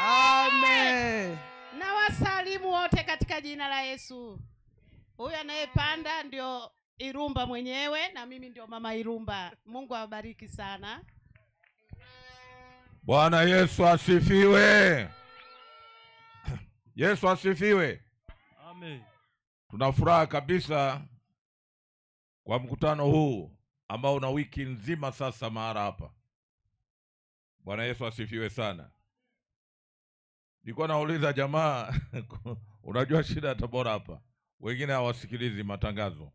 Amen. Na wasalimu wote katika jina la Yesu. Huyu anayepanda ndio Irumba mwenyewe na mimi ndio mama Irumba. Mungu awabariki sana. Bwana Yesu asifiwe. Yesu asifiwe. Amen. Tuna furaha kabisa kwa mkutano huu ambao una wiki nzima sasa mahali hapa. Bwana Yesu asifiwe sana. Nilikuwa nauliza jamaa unajua shida ya Tabora hapa, wengine hawasikilizi matangazo.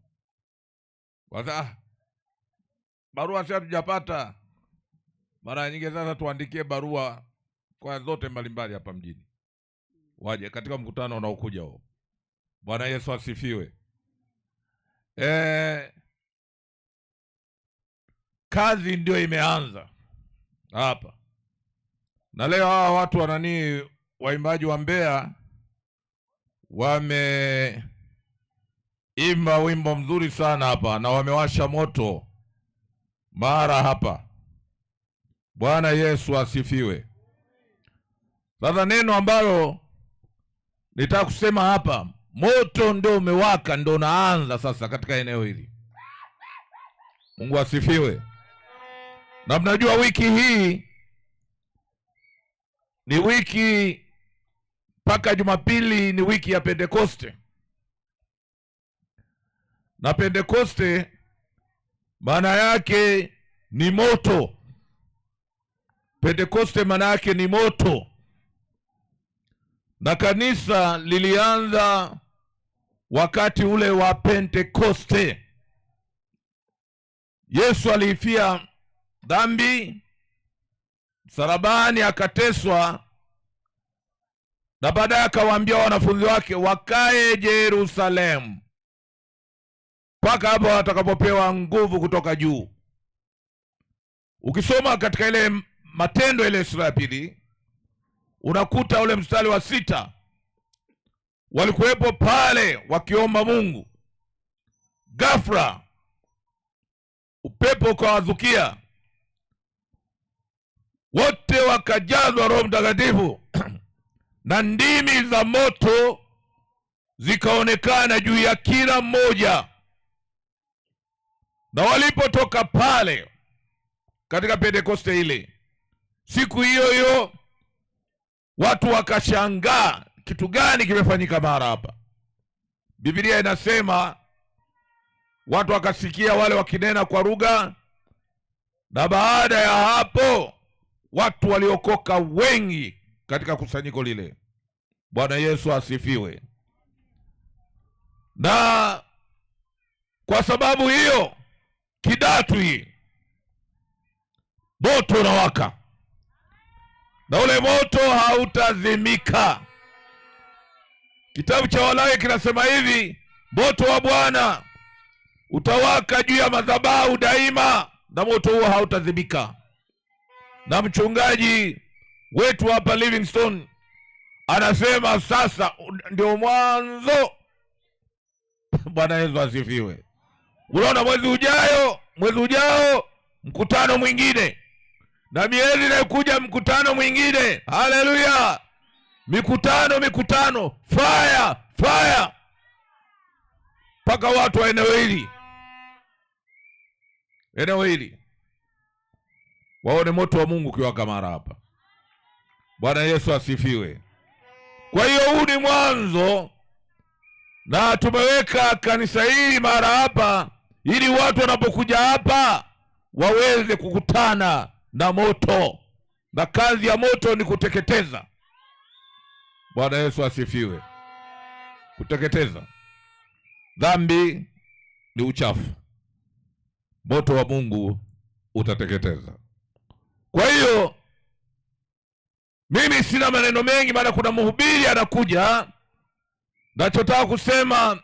Barua sasa hatujapata. Mara nyingi sasa tuandikie barua kwa zote mbalimbali hapa mjini, waje katika mkutano unaokuja huo. Bwana Yesu asifiwe. Kazi ndio imeanza hapa. Na leo hawa watu waimbaji wa Mbeya wameimba wimbo mzuri sana hapa na wamewasha moto mara hapa. Bwana Yesu asifiwe. Sasa neno ambalo nitaka kusema hapa, moto ndio umewaka, ndio unaanza sasa katika eneo hili. Mungu asifiwe. Na mnajua wiki hii ni wiki mpaka Jumapili ni wiki ya Pentekoste. Na Pentekoste maana yake ni moto. Pentekoste maana yake ni moto. Na kanisa lilianza wakati ule wa Pentekoste. Yesu alifia dhambi msalabani, akateswa, na baadaye akawaambia wanafunzi wake wakae Yerusalemu mpaka hapo watakapopewa nguvu kutoka juu. Ukisoma katika ile Matendo ile sura ya 2 unakuta ule mstari wa 6, walikuwepo pale wakiomba Mungu. Ghafla upepo ukawazukia, wote wakajazwa Roho Mtakatifu na ndimi za moto zikaonekana juu ya kila mmoja. Na walipotoka pale katika Pentekoste ile, siku hiyo hiyo watu wakashangaa, kitu gani kimefanyika mara hapa? Biblia inasema watu wakasikia wale wakinena kwa lugha, na baada ya hapo watu waliokoka wengi katika kusanyiko lile. Bwana Yesu asifiwe. Na kwa sababu hiyo Kidatu hii moto unawaka, na ule moto hautazimika. Kitabu cha Walawi kinasema hivi, moto wa Bwana utawaka juu ya madhabahu daima, na moto huo hautazimika. Na mchungaji wetu hapa Livingstone anasema sasa ndio mwanzo. Bwana Yesu asifiwe. Unaona, mwezi ujao mkutano mwingine, na miezi inayokuja mkutano mwingine. Haleluya! Mikutano, fire mpaka watu wa eneo hili waone moto wa Mungu ukiwaka mara hapa. Bwana Yesu asifiwe. Kwa hiyo huu ni mwanzo, na tumeweka kanisa hili mara hapa ili watu wanapokuja hapa waweze kukutana na moto, na kazi ya moto ni kuteketeza. Bwana Yesu asifiwe. Kuteketeza dhambi ni uchafu, moto wa Mungu utateketeza. Kwa hiyo mimi sina maneno mengi, maana kuna mhubiri anakuja. Nachotaka kusema,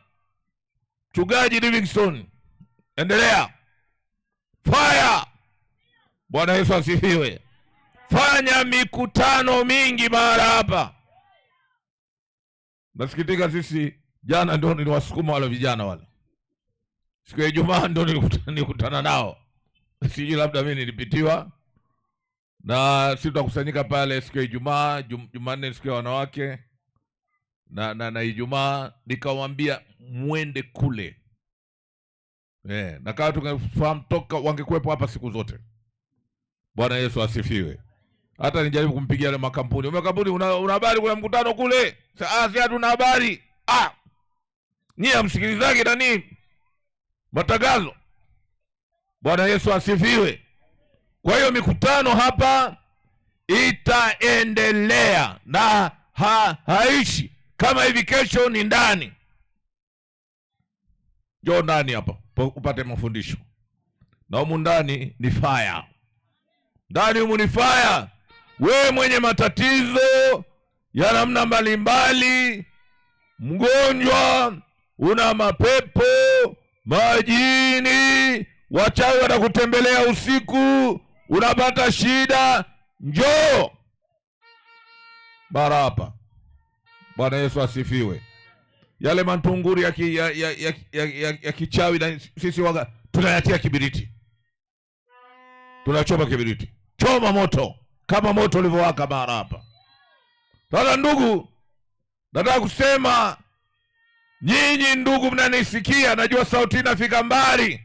Mchungaji Livingstone, endelea, fire. Bwana Yesu asifiwe. Fanya mikutano mingi mara hapa. Nasikitika sisi jana ndio niliwasukuma wale vijana wale, siku ya Ijumaa ndio nilikutana nao. Sijui labda mimi nilipitiwa, na sisi tutakusanyika pale siku ya Ijumaa, Jumanne siku ya wanawake na Ijumaa. Nikamwambia muende kule. Na kama tungefahamu toka wangekuepo hapa siku zote. Bwana Yesu asifiwe. Hata nijaribu kumpigia ile makampuni. Makampuni una habari kuna mkutano kule? Si hatuna habari. Nyie msikilizaji na nini? Matangazo. Bwana Yesu asifiwe. Kwa hiyo mikutano hapa itaendelea na haishi. Kama hivi kesho ni ndani. Njoo ndani hapa upate mafundisho. Na humu ndani ni fire. Ndani humu ni fire. Wewe mwenye matatizo ya namna mbalimbali, mgonjwa, una mapepo, majini, wachawi watakutembelea usiku, unapata shida, njoo bara hapa. Bwana Yesu asifiwe. Yale mantunguri ya kichawi na sisi waga tunayatia kibiriti. Tunachoma kibiriti. Choma moto kama moto ulivyowaka bara hapa. Sasa ndugu, nataka kusema nyinyi ndugu mnanisikia, najua sauti inafika mbali.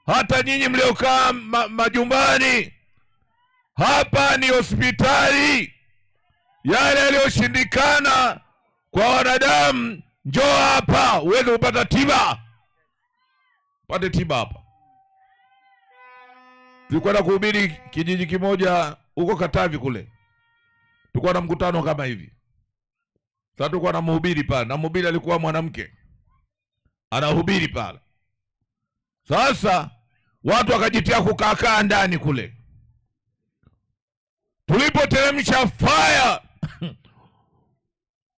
Hata nyinyi mliokaa majumbani, hapa ni hospitali. Yale yaliyoshindikana kwa wanadamu, njoo hapa uweze kupata tiba. Pate tiba hapa. Tulikuwa na kuhubiri kijiji kimoja huko Katavi kule. Tulikuwa na mkutano kama hivi. Sasa tulikuwa na mhubiri pale, na mhubiri alikuwa mwanamke. Anahubiri pale. Sasa watu wakajitia kukaa ndani kule. Tulipoteremsha fire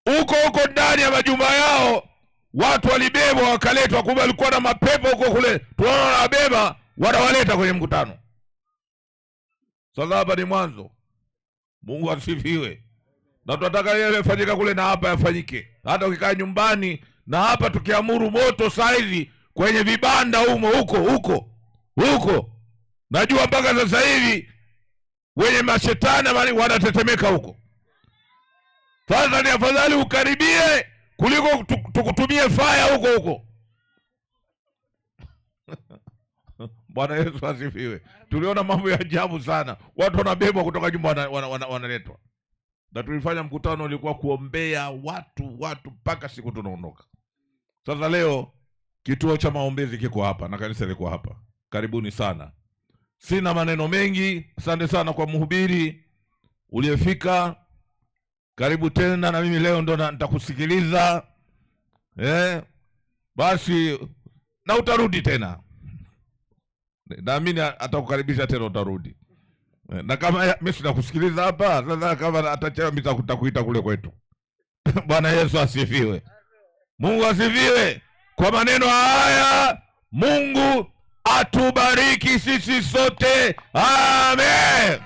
huko ndani ya majumba yao, watu walibebwa wakaletwa. Kumbe walikuwa na mapepo huko kule. Tunaona wanabeba, wanawaleta kwenye mkutano. Sasa hapa ni mwanzo. Mungu asifiwe. Na tunataka yale yafanyike kule na hapa yafanyike. Hata ukikaa nyumbani na hapa tukiamuru moto saizi kwenye vibanda huko. Najua mpaka sasa hivi wenye mashetani wanatetemeka huko. Sasa ni afadhali ukaribie kuliko tukutumie fire huko. Bwana Yesu asifiwe. Tuliona mambo ya ajabu sana. Watu wanabebwa kutoka nyumba wanaletwa. Na tulifanya mkutano ulikuwa kuombea watu mpaka siku tunaondoka. Sasa leo kituo cha maombezi kiko hapa na kanisa liko hapa. Karibuni sana. Sina maneno mengi. Asante sana kwa mhubiri uliyefika. Karibu tena, na mimi leo ndo nitakusikiliza. Basi na utarudi tena. Naamini atakukaribisha tena, utarudi. Na kama mimi sinakusikiliza hapa, sasa kama atachelewa mimi nitakuita kule kwetu. Bwana Yesu asifiwe. Mungu asifiwe. Kwa maneno haya Mungu atubariki sisi sote. Amen.